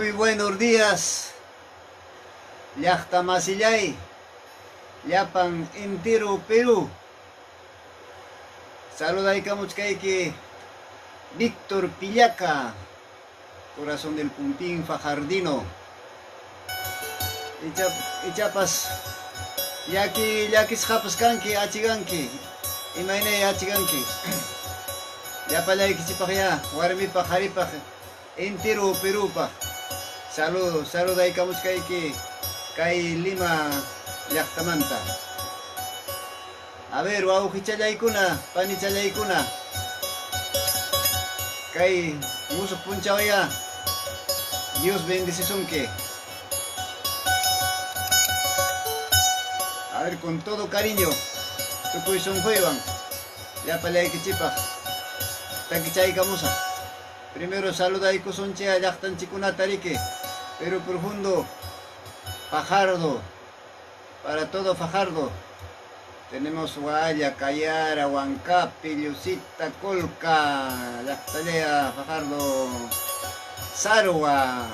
Muy buenos días, llaqta masillay, llapan entero Perú. Saludaykamuchkayki Víctor Pillaca, corazón del Pumpín Fajardino. Ichapas, yakisqapas kanki, achiganki, imaynay achiganki. Llapallaykichipaq ya, warmipaq, haripaq, entero Perúpaq. Saludaykamuchkayki kay Lima llaqtamanta. A ver, wawqichallaykuna, panichallaykuna, kay musuq punchawaya, Dios bendecisunki. A ver, con todo cariño, tukuy sunquywan llapallaykichipaq takichaykamusa. Primero saludaykusunchi llaqtanchikunata riki, Perú profundo, Fajardo, para todo Fajardo. Tenemos Hualla, Cayara, Huancapi, Llusita, Colca, llaqtallaya Fajardo, Sarua,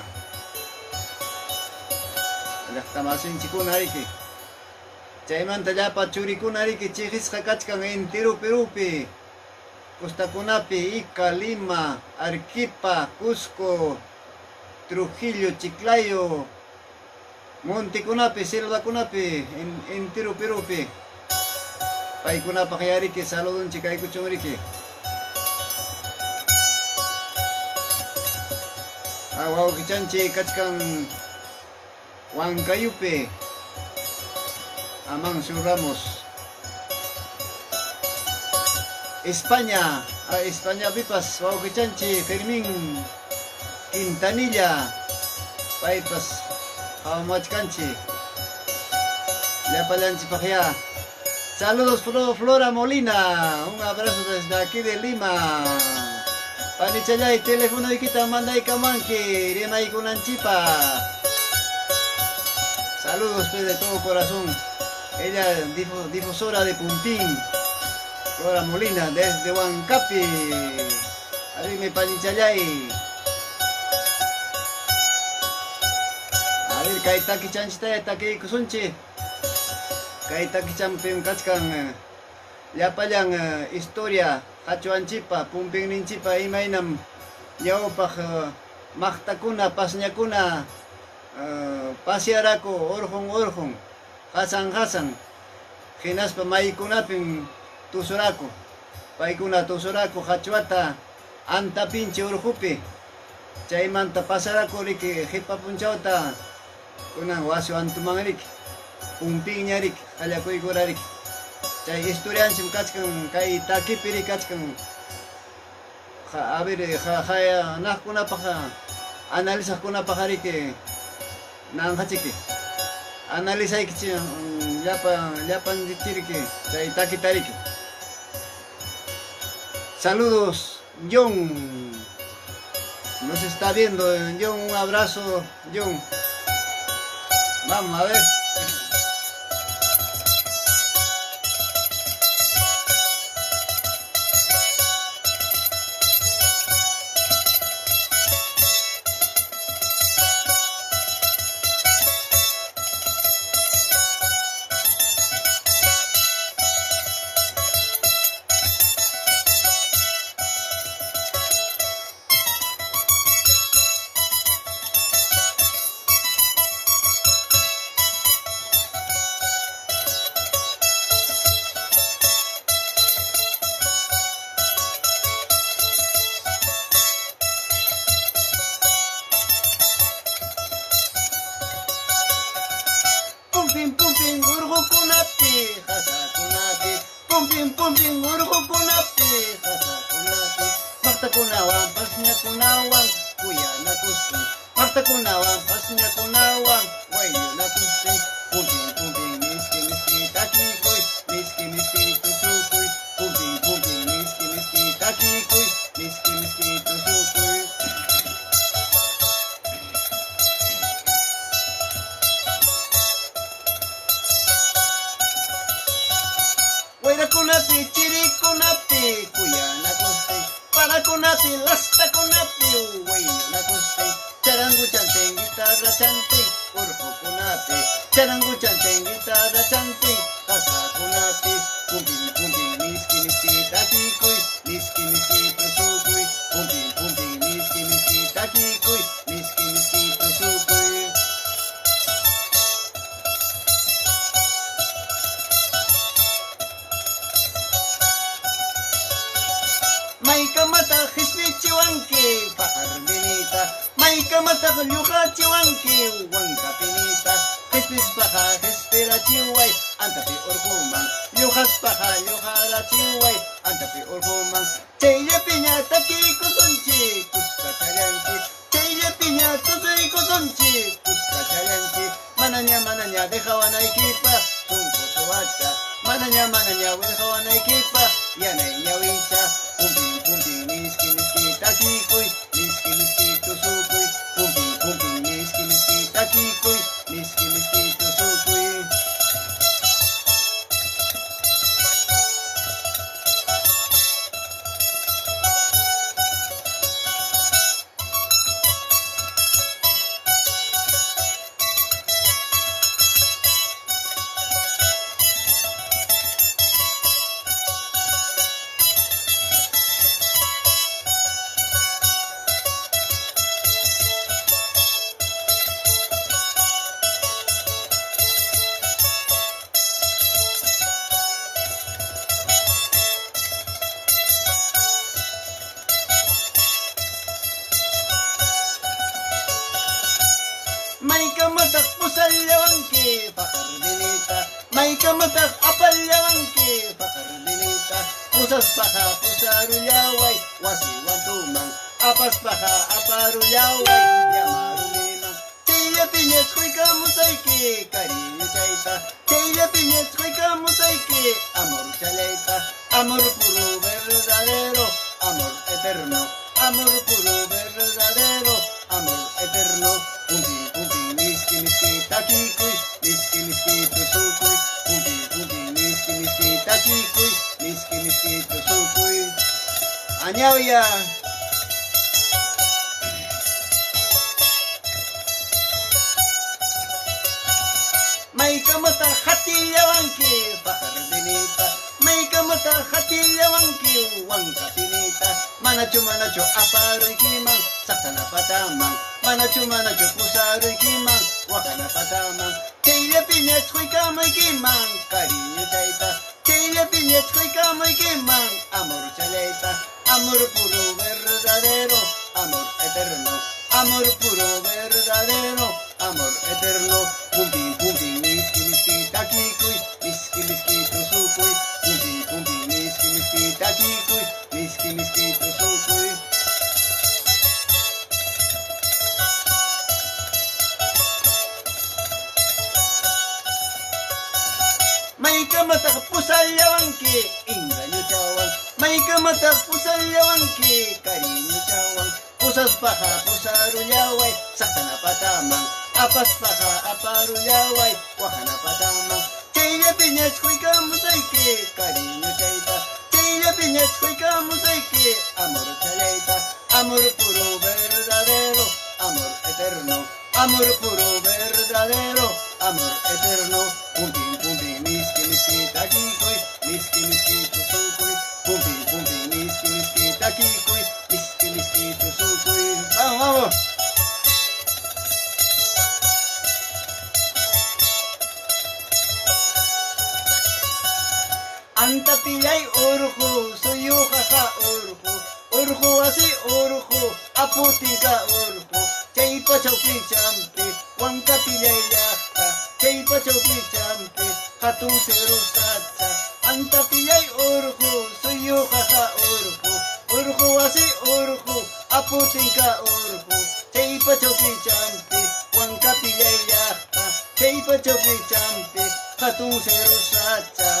llaqtamasinchikuna riki. Chaymanta llapa churikuna riki chiqisqa kachkan entero Perúpi, costakunapi, Ica, Lima, Arequipa, Cusco, Trujillo, Chiclayo, Montekunapi, Selvakunapi, entero Perúpi. Paykunapaq yariki saludunchik kaykuchun riki. Wawqichanchik kachkan Huancayupi, Amancio Ramos. España, España pipas wawqichanchik Fermín Quintanilla, paypas hawamachkanchik. Llapallanchipaq ya. Saludos Flora Molina, un abrazo desde aquí de Lima. Panichalay, teléfono y quita mandaykamanki, rimaykunanchipa. Saludos pues, de todo corazón. Ella difusora de Pumpín, Flora Molina, desde Huancapi. Arime Panichalay. A ver, kaitaki chanchita, taki kusunchi. Kay takichampim kachkan llapallan historia hachuanchipa, pumpinninchipa imaynam yawpaq maqtakuna, pasñakuna pasearako urqun hasan hinaspa maykunapim tusurako. Paykuna tusurako hachuata antapinchi urqupi. Chaymanta pasarako riki hipa punchawta kunan wasu antuman riki. Pumpín ñarik, allakuykunarik. Chay historianchim kachkan, kay takipiri kachkan. A ver, naqkunapaq, analizaqkunapaq riki, nanqachiki. Analizaykichi, llapanchiriki, chay takitariki. Saludos, John. Nos está viendo, John, un abrazo, John. Vamos a ver. Pumpin urqukunapi hasakunapi, pumpin urqukunapi hasakunapi, maqtakunawan pasñakunawan kuyanakuspin, maqtakunawan pasñakunawan wayllunakuspin, pumpin miski takikuy, miski tusukuy, pumpin miski takikuy, miski tusukuy. Wayrakunapi, chirikunapi, kuyanakuspin, panakunapi, lastakunapi, wayllunakuspin, charangu chanten, guitarra chanten, urjo kunate, charangu chanten, guitarra chanten, casa kunate, pumpin pumpin, miski miski takikuy, miski miski tusukuy, pumpin pumpin, miski miski takikuy, miski miski tusukuy. Maika mata hismichiwanki, pajar binita. Maika mata lyuha chiwanki, wanka pinita. Hispis paja, hispira chiway, antapi urkuman. Lyuhas paja, lyuhara chiway, antapi urkuman. Chaya piña taki kusunchi, kuska chayanchi. Chaya piña tusui kusunchi, kuska chayanchi. Mananya, dejawana ikipa, sunko suwacha. Mananya, dejawana ikipa, yanay ñawicha. Pumpin pumpin, miski miski takikuy, miski miski tusukuy, pumpin pumpin, miski miski takikuy, miski miski tusukuy. Maika matak pusalyawanki, pakar binita. Maika matak apalyawanki, pakar binita. Pusas paja, pusarullaway, wasi wantumang. Apas paja, aparullaway, llamarulimang. Chilla piñas huicamusayki, cariño chaita. Chilla piñas huicamusayki, amor chaleita. Amor puro verdadero, amor eterno. Amor puro verdadero, amor eterno. Pumpin pumpin, miski miski takikuy, miski miski tusukuy, pumpin pumpin, miski miski takikuy, miski miski tusukuy. Añawya. Maika mata hatillawanki, pakar binita. Maika mata hatillawanki, wanka pinita. Manachu aparoy kiman, sakana patamang. Manachu pusaroy kiman, wakana patamang. Chaylla piñach huaykamoy kiman, cariño chayta. Chaylla piñach huaykamoy kiman, amor chalayta. Amor puro verdadero, amor eterno. Amor puro verdadero, amor eterno. Pumpin pumpin, miski miski takikuy, miski miski tusukuy. Pumpin pumpin, miski miski takikuy, miski miski tusukuy. Maika matak pusalyawanki, ingaño chawan. Maika matak pusalyawanki, cariño chawan. Pusas paja, pusarullaway, sakana patamang. Apas paja, aparullaway, wakana patamang. Chaylla piñach huicamusayki, cariño chayta. Chaylla piñach huicamusayki, amor chalayta. Amor puro verdadero, amor eterno. Amor puro verdadero, amor eterno. Pumpin pumpin, miski miski takikuy, miski miski tusukuy. Pumpin pumpin, miski miski takikuy, miski miski tusukuy. Vamos, vamos. Antapillay urju, suyujaja urju. Urju así urju, aputinka urju. Chaypa chawpi champi, wanka pillay llaqta. Chaypa chawpi champi, hatun seru sacha. Antapillay urju, suyujaja urju. Urju así urju, aputinka urju. Chaypa chawpi champi, wanka pillay llaqta. Chaypa chawpi champi, hatun seru sacha.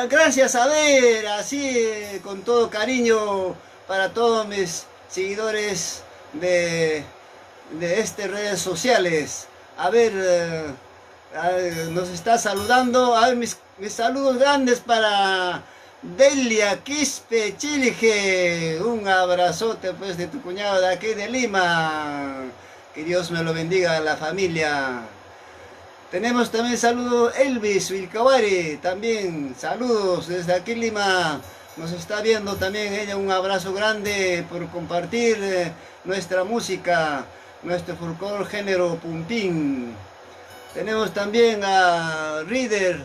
Gracias, a ver, así con todo cariño para todos mis seguidores de estas redes sociales. A ver, nos está saludando. A ver, mis saludos grandes para Delia Quispe Chilige. Un abrazote pues de tu cuñado de aquí de Lima. Que Dios me lo bendiga a la familia. Tenemos también saludos Elvis Vilcabari. También saludos desde aquí Lima. Nos está viendo también ella. Un abrazo grande por compartir nuestra música, nuestro folclore género Pumpín. Tenemos también a Reader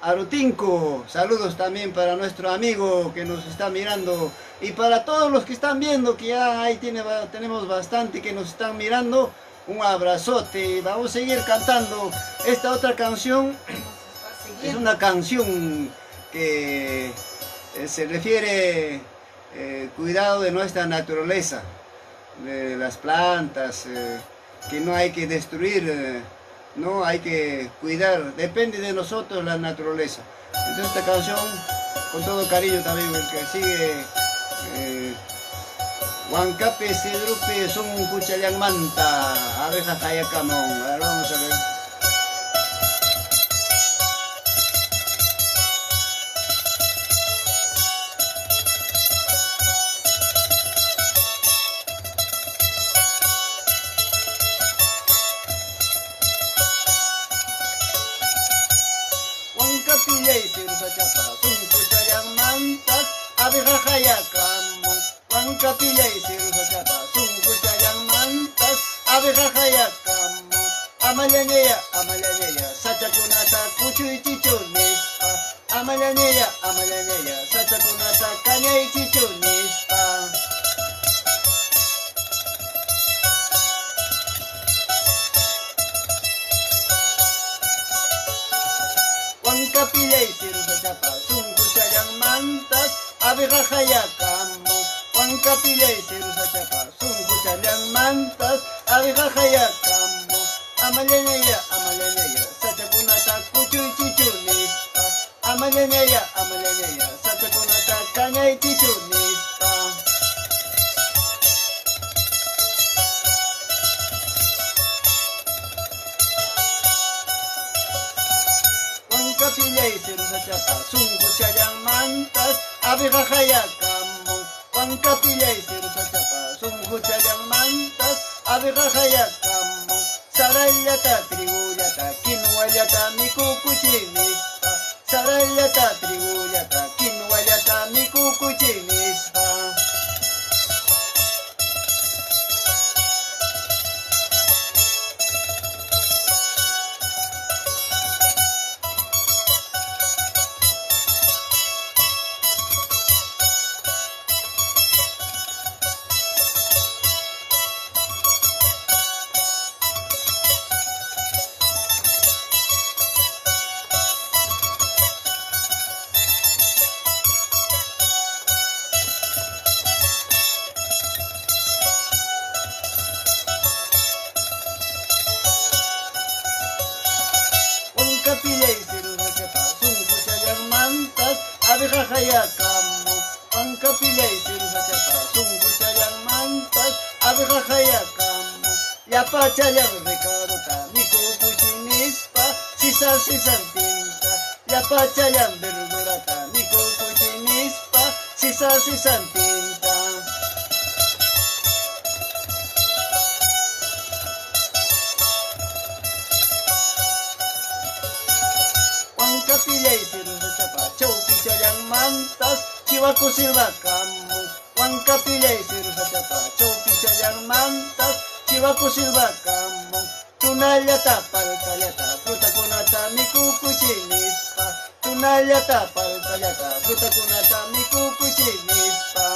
Arutinco. Saludos también para nuestro amigo que nos está mirando. Y para todos los que están viendo, que ya ahí tenemos bastante que nos están mirando. Un abrazote. Vamos a seguir cantando. Esta otra canción es una canción que se refiere cuidado de nuestra naturaleza, de las plantas, que no hay que destruir, no hay que cuidar, depende de nosotros la naturaleza. Entonces esta canción, con todo cariño también, el que sigue, Huancape, Cedrupe, son Cuchayán Manta, abeja Jayacamón. A ver, vamos a ver. Huancapillay, Cirusachapa, son Cuchayán Mantas, abeja Jayacamón. Huancapillay, Cirusachapa, son Cuchayán Mantas, abeja Jayacamón. Amallañeya, Sachakunata, Cuchuy Chichunispa. Amallañeya, Sachakunata, Cañay Chichunispa. Huancapillay, Cirusachapa, son Cuchayán Mantas, abeja Jayacamón. Huancapillay, Cirusachapa, son Cuchayán Mantas, abeja Jayacamón. Amallañeya, Sachakunata, Cuchuy Chichunispa. Amallañeya, Sachakunata, Cañay Chichunispa. Huancapillay, Cirusachapa, son Cuchayán Mantas, abeja Jayacamón. Huancapillay, Cirusachapa, son Cuchayán Mantas, abeja Jayacamón. Sarayata, triguyata, kinuayata, mikukuchinispa. Sarayata, triguyata, kinuayata, mikukuchinispa. Huancapillay, Cirusachapa, son Cuchayán Mantas, abeja Jayacamón. Huancapillay, Cirusachapa, son Cuchayán Mantas, abeja Jayacamón. Yapachayán Recarota, mikukuchinispa, sisan tinta. Yapachayán verdurata, mikukuchinispa, sisan tinta. Huancapillay, Cirusachapa, Chaupichayán Mantas, Chihuaco Silvacamón. Huancapillay, Cirusachapa, Chaupichayán Mantas, Chihuaco Silvacamón. Tunayata, Paltayata, Frutakunata, Mikukuchinispa. Tunayata, Paltayata, Frutakunata, Mikukuchinispa.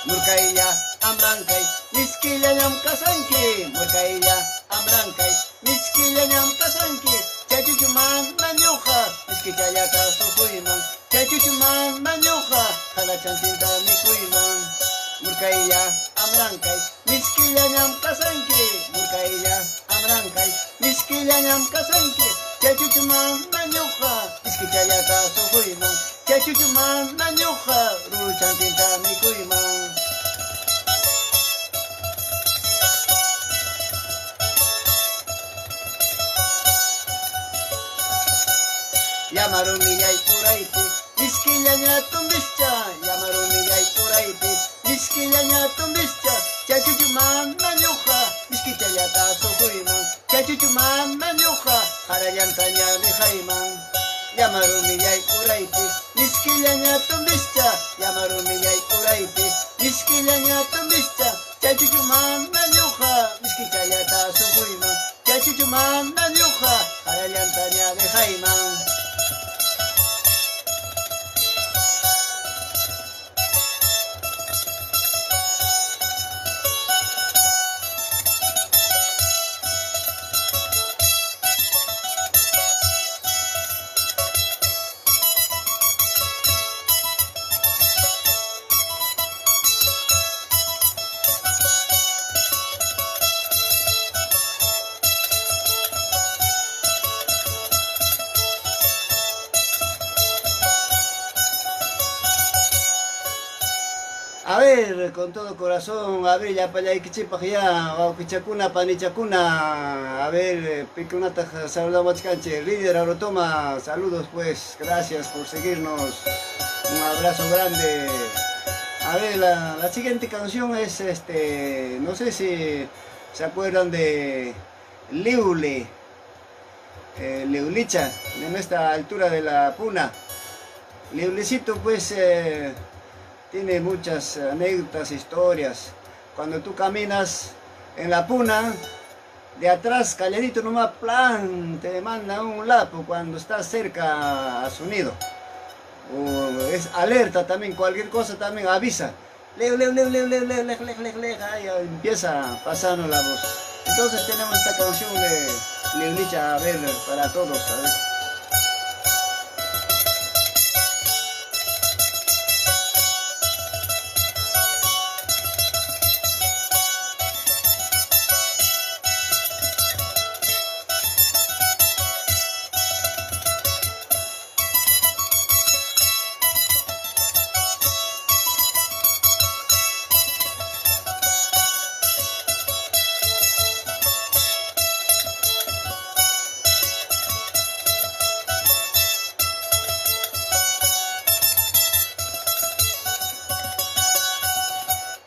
Murkaya, Amrankay, Miskilanyam Kasanki. Murkaya, Amrankay, Miskilanyam Kasanki. Chachuchuman Manyuja, Miskichayata Suhuiman. Chachuchuman Manyuja, Halachantinta Mikuiman. Murkaya, Amrankay, Miskilanyam Kasanki. Murkaya, Amrankay, Miskilanyam chachuchumanta ñuqa ishkichallata sufuyman chachuchumanta ñuqa ruruchantinta mikuyman Yamarumi yaykuraypi Miskillaña tumbischa Yamarumi yaykuraypi Miskillaña tumbischa Chachuchumanta ñuqa Miskichallata sufuyman Chachuchumanta ñuqa Qarallantaña rijayman Yamarumi yaykuraypi Miskillaña tumbischa Yamarumi yaykuraypi Miskillaña tumbischa Chachuchumanta ñuqa Miskichallata sufuyman Chachuchumanta ñuqa Qarallantaña rijayman A ver, con todo corazón, a ver, ya para allá, ya, Pichacuna, Panichacuna, a ver, Picunata, saludamos, canche, líder, Arotoma, saludos pues, gracias por seguirnos, un abrazo grande. A ver, la siguiente canción es, no sé si se acuerdan de Liule, Liulicha, en esta altura de la Puna. Liulecito, pues, tiene muchas anécdotas, historias. Cuando tú caminas en la Puna, de atrás, calladito nomás, plan, te manda un lapo cuando estás cerca a su nido. O es alerta también, cualquier cosa también avisa. Leo, ahí empieza pasando la voz. Entonces tenemos esta canción de Liulicha, a ver, para todos, a ver.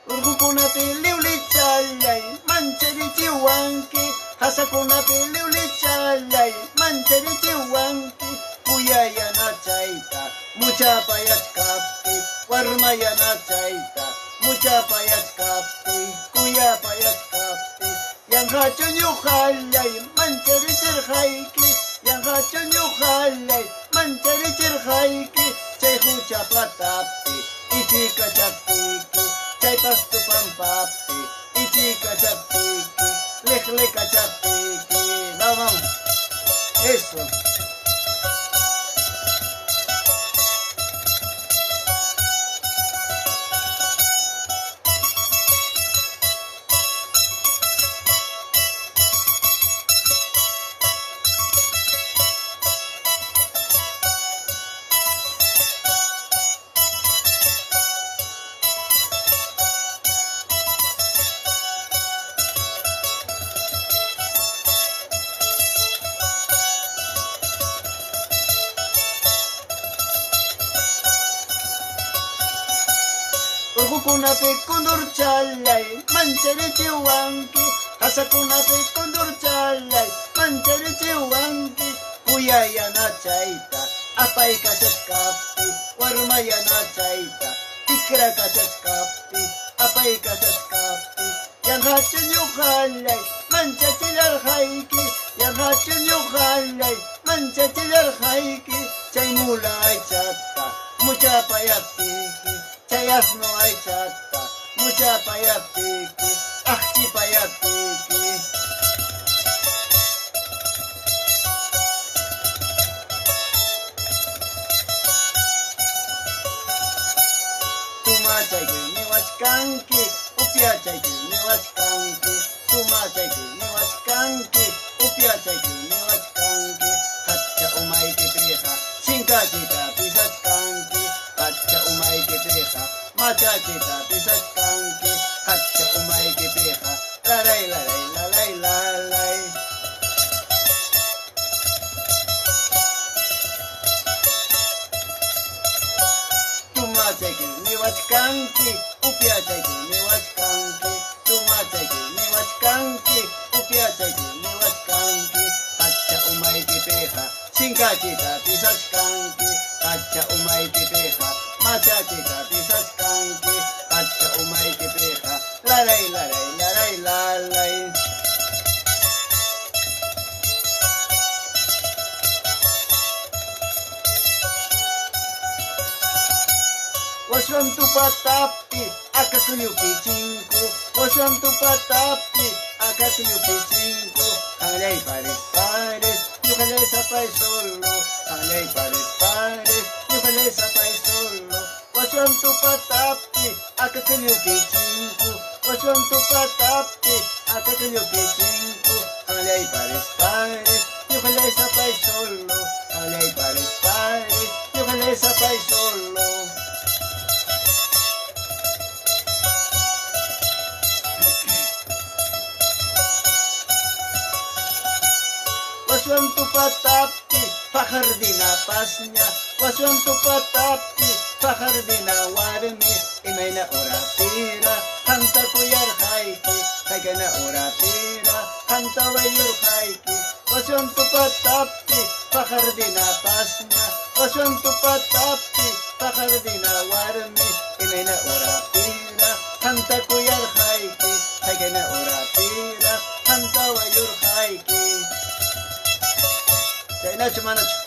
Urqukunapi liulichalay, mancharichiwanki. Hasakunapi liulichalay, mancharichiwanki. Kuyayanachayta, muchapayachkapi, warmayanachayta, muchapayachkapi, kuyapayachkapi. Yanqachu ñuqallay, mancharichirqayki, yanqachu ñuqallay, mancharichirqayki. Chay huchapatapi, ichikachaptiki. Chay pastu pampapi, ichika chapiki, lejleca chapiki. Vamos, eso. Urqukunapi kundurchalay, mancharichiwanki. Hasakunapi kundurchalay, mancharichiwanki. Kuyayanachayta, apaykachachkapi, warmayanachayta. Tikrakachaskapi, apaykachashkapi. Yanqachu ñuqallay, manchachillarqayki. Yanqachu ñuqallay, manchachillarqayki. Chay mula aychata, muchapayaptiki. Chay asno aychata, muchapayaptiki. Akchipayaptiki. Tumachayki niwachkanki, upiachayki niwachkanki. Tumachayki niwachkanki, upiachayki niwachkanki. machachita pisachkanki, hacha umaykipiqa, laray laray lalay lalay. Tumachayki niwachkanki, upiachayki niwachkanki, tumachayki niwachkanki, upiachayki niwachkanki, hacha umaykipiqa, chinkachita pisachkanki, hacha umaykipiqa, machachita pisachkanki, hacha umaykipiqa, laray laray laray lalay. Waswam tu patapi, akakunyupi chinku. Waswam tu patapi, akakunyupi chinku. Hanglay pares pares, yukalay sapay solo. Hanglay pares pares, yukalay sapay solo. Waswam tu patapi, akakunyupi chinku. Waswam tu patapi, akakunyupi chinku. Hanglay pares pares, yukalay sapay solo. Hanglay pares pares, yukalay sapay solo. Waswam tu patapi, pakardina pasnya. Waswam tu patapi, pakardina warmi. Imay na orapira, hanta kuyar haiki. Kaya na orapira, hanta wayur haiki. Waswam tu patapi, pakardina pasnya. Waswam tu patapi, pakardina warmi. Imay na orapira, hanta kuyar haiki. Kaya na orapira, hanta wayur haiki. Nacho, manacho.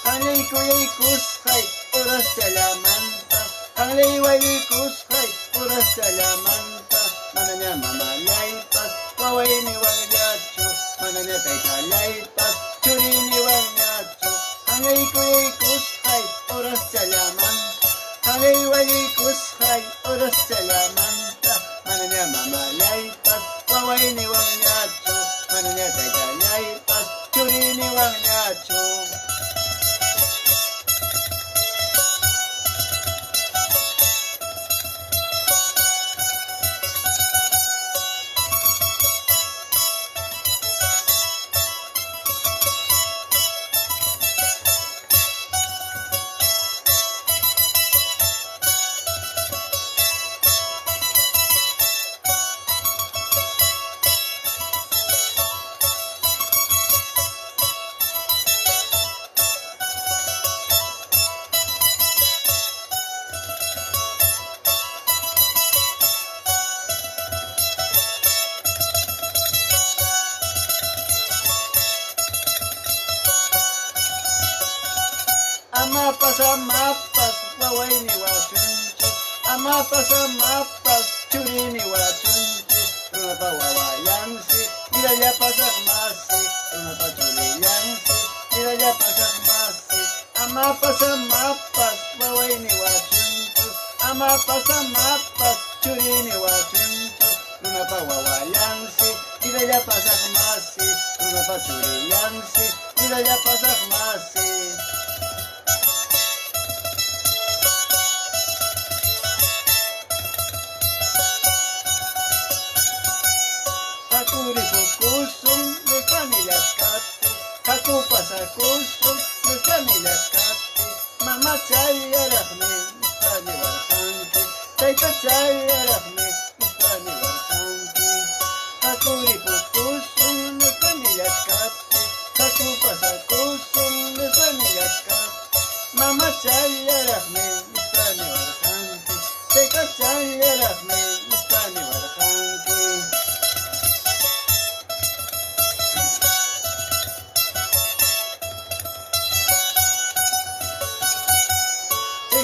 Hanglay kuyay kushay, oras salamanta. Hanglay wali kushay, oras salamanta. Mananya mamalaypas, waway ni wangyacho. Mananya taytalaypas, churi ni wangyacho. Hanglay kuyay kushay, oras salamanta. Hanglay wali kushay, oras salamanta. Mananya mamalaypas, waway ni wangyacho. Mananya taytalaypas, churi ni wangyacho. Amapas, waway ni wachuncho. Amapas, churi ni wachuncho. Runa pa wawayansi, nilaya pasak masi. Runa pa churiyansi, nilaya pasak masi. Amapas, waway ni wachuncho. Amapas, churi ni wachuncho. Runa pa wawayansi, nilaya pasak masi. Runa pa churiyansi, nilaya pasak masi. Hakuri kusum, lestani las kati. Haku pasa kusum, lestani las kati. Mama chaya rahme, lestani warhanki. Taita chaya rahme, lestani warhanki. Hakuri kusum, lestani las kati. Haku pasa kusum, lestani las kati. Mama chaya rahme, lestani warhanki. Taita chaya rahme, lestani warhanki.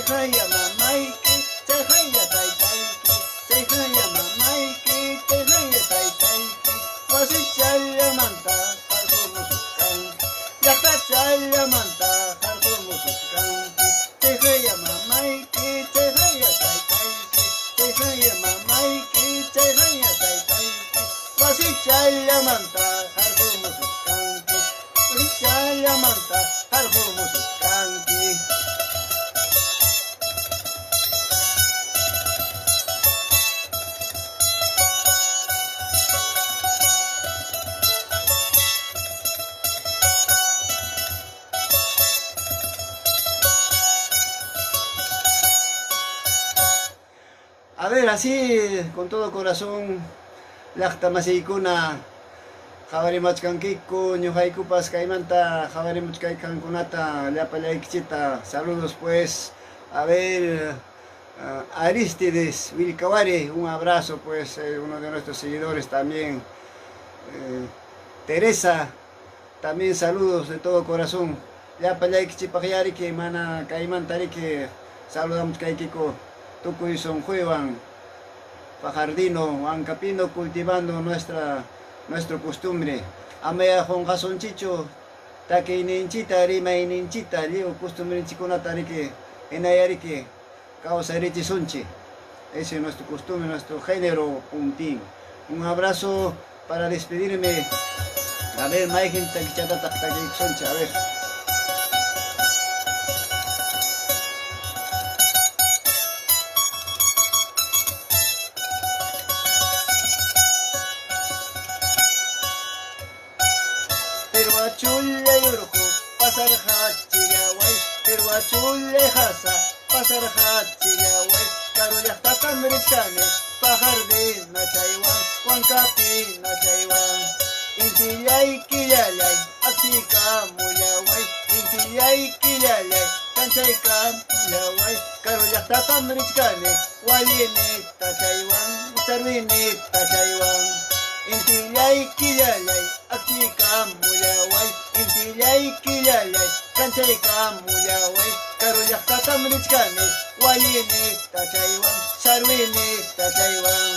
Chaya mamaiki, chaya taitaiki, chaya mamaiki, chaya taitaiki. Wasi chaya manta, harko musutkanki. Yakta chaya manta, harko musutkanki. Chaya mamaiki, chaya taitaiki, chaya mamaiki, chaya taitaiki. Wasi chaya manta, harko musutkanki. Wasi chaya manta. ver, así, con todo corazón, llaqta masiykuna, qhawarimachkankiku, ñuqaykupas kaymanta qhawarimuchkaykankunata, llapa llayk'chita, saludos pues, a ver, Aristides Vilcawari, un abrazo pues, uno de nuestros seguidores también, Teresa, también saludos de todo corazón, llapa llayk'chipaqyariki, mana kaymantariki, saludamos kaykiko, tukuy sonjuevan, Fajardino, Ancapino, cultivando nuestro costumbre. Amaya Jonjasonchicho, Takeininchita, Rimaininchita, Leo costumbre chiconatarike, Enayarike, Causarichi Sonchi. Ese es nuestro costumbre, nuestro género puntín. Un abrazo para despedirme. A ver, Maigen Takichata Taktakik Sonchi, a ver. Peruachulle yurku, pasar hachigawai, Peruachulle hasa, pasar hachigawai, Karullaqta tamrichkani, pajardi nachaywan, Huancapi nachaywan. Intillay killalay, aksika mulaway, Intillay killalay, kanchayka mulaway, Karullaqta tamrichkani, walini tachaywan, charwini tachaywan. Intillay killalay, aksika mulaway, Intillay killalay, kanchayka mulaway, Karullaqta tamrichkani, walini tachaywan, charwini tachaywan.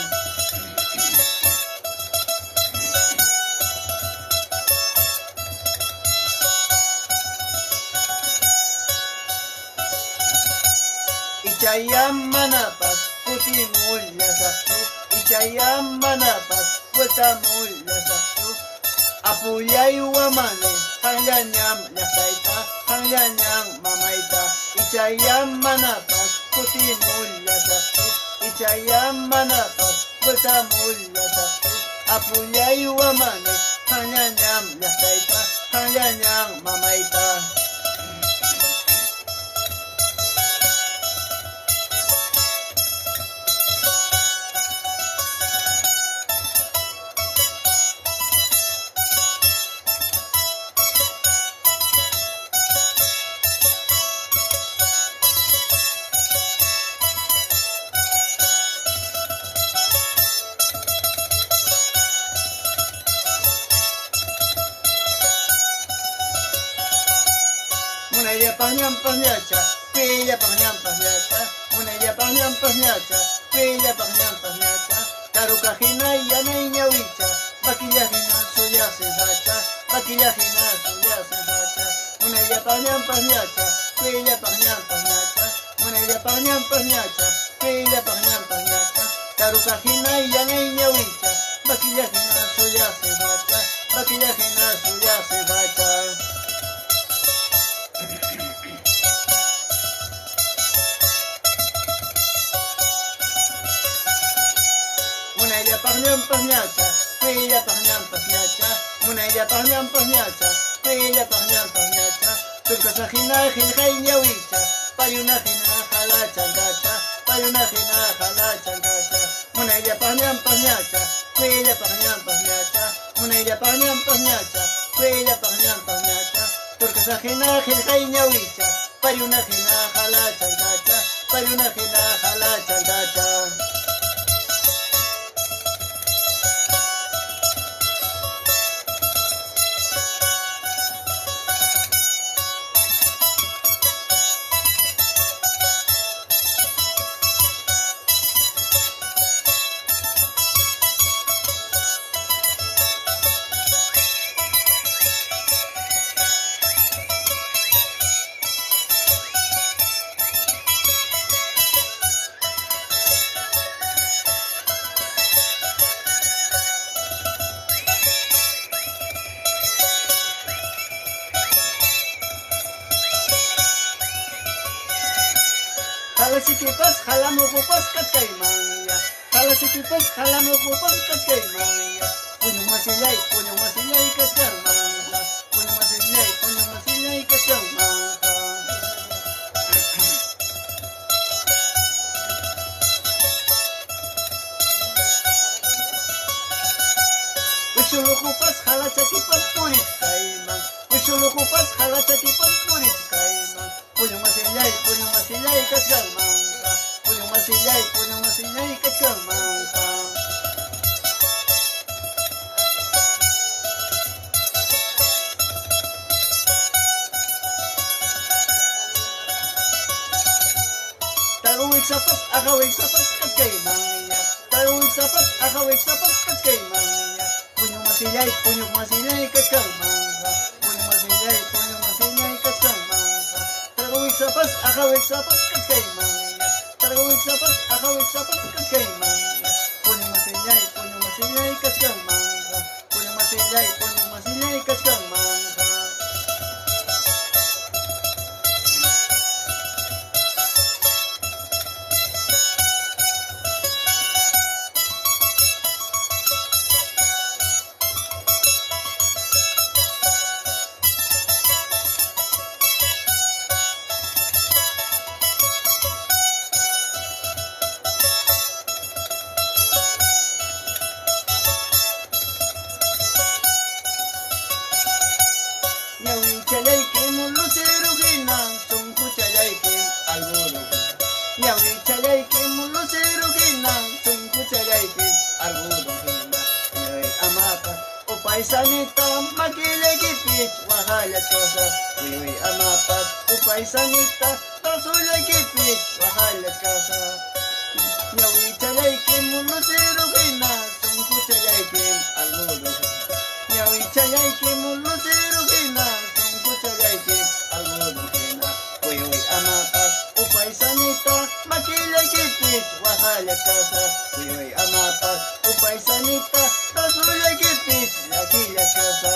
Ichayam manapas, kutimulla saktu, Ichayam manapas, vueltamulla saktu, Apuyay wamane, hanyañam llaqtayta, hanyañam mamayta, Ichayam manapas, kutimulla saktu, Ichayam manapas, vueltamulla saktu, Apuyay wamane, hanyañam llaqtayta, hanyañam mamayta. Munaya pañam pañacha, pilla pañam pañacha, Munaya pañam pañacha, pilla pañam pañacha, Tarukajina yana iñawicha, Bakillajina suya sensacha, Bakillajina suya sensacha, Munaya pañam pañacha, pilla pañam pañacha, Munaya pañam pañacha, pilla pañam pañacha, Tarukajina yana iñawicha, Bakillajina suya sensacha, Bakillajina suya sensacha. Munaya pañam pañacha, pilla pañam pañacha, Munaya pañam pañacha, pilla pañam pañacha, Turkasajina jilhay ñawicha, Payunajina jala changacha, Payunajina jala changacha, Munaya pañam pañacha, pilla pañam pañacha, Munaya pañam pañacha, pilla pañam pañacha, Turkasajina jilhay ñawicha, Payunajina jala changacha, Payunajina jala changacha. Halasikipas, halamukupas, kachkaymanya. Halasikipas, halamukupas, kachkaymanya. Punyong masilay, kachkarmanja. Punyong masilay, kachkarmanja. sapas, akawik sapas, katkay mangya. Tawik sapas, akawik sapas, katkay mangya. Punyong masinyay, katkay mangya. Punyong masinyay, katkay mangya. Tawik sapas, akawik sapas, katkay mangya. Tawik sapas, akawik sapas, katkay mangya. Punyong masinyay, katkay mangya. Punyong masinyay, katkay mangya. Yawi chalay kim lucero ginang sungku chalay kim alguno. Yawi chalay kim lucero ginang sungku chalay kim alguno. Yawi amapa upaisanita makilagipit wahalat kasa. Yawi amapa upaisanita tasulagipit wahalat kasa. Yawi chalay kim lucero ginang sungku chalay kim alguno. Yawi chalay kim lucero ginang sungku chalay kim alguno. Kuyoy amapat upaisanita makilagipit wahalat kasa. Kuyoy amapat upaisanita tasulagipit wahalat kasa.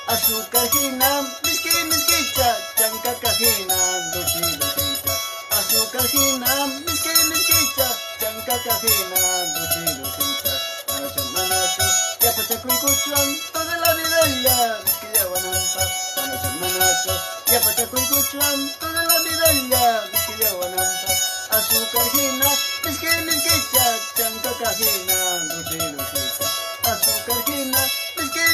Azúcar hinam, miski chanka kahinam, dulce dulce. Azúcar hinam, miski chanka kahinam, dulce dulce. Manacho, ya pachacuy cuchuan, toda la vida ya, miski ya wanampa. Manacho, ya pachacuy cuchuan, toda la vida ya, miski ya wanampa. Azúcar hinam, miski chanka kahinam, dulce dulce. Azúcar hinam, miski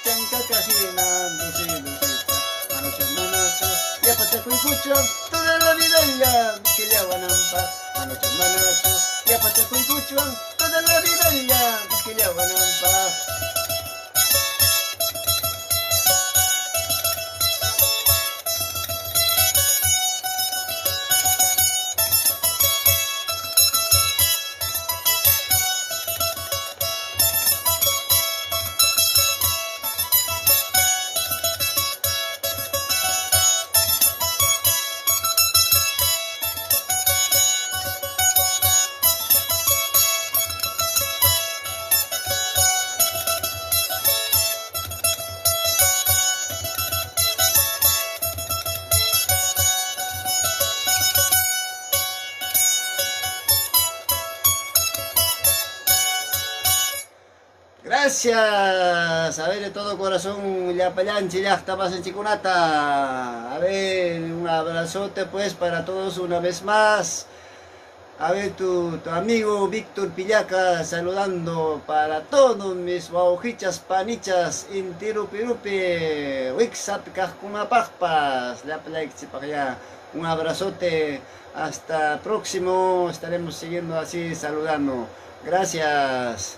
chanka kahinam, dulce dulce. Manacho, ya pachacuy cuchuan, toda la vida ya, miski ya wanampa. Manacho, ya pachacuy cuchuan, toda la vida ya, miski ya wanampa. Gracias, a ver, de todo corazón, Yapayanchi, Yachtapas, Chikunata. A ver, un abrazote pues para todos una vez más. A ver, tu amigo Víctor Pillaca saludando para todos mis guaujichas, panichas, intirupirupi, wixat, cascunapajpas, un abrazote, hasta próximo, estaremos siguiendo así saludando. Gracias.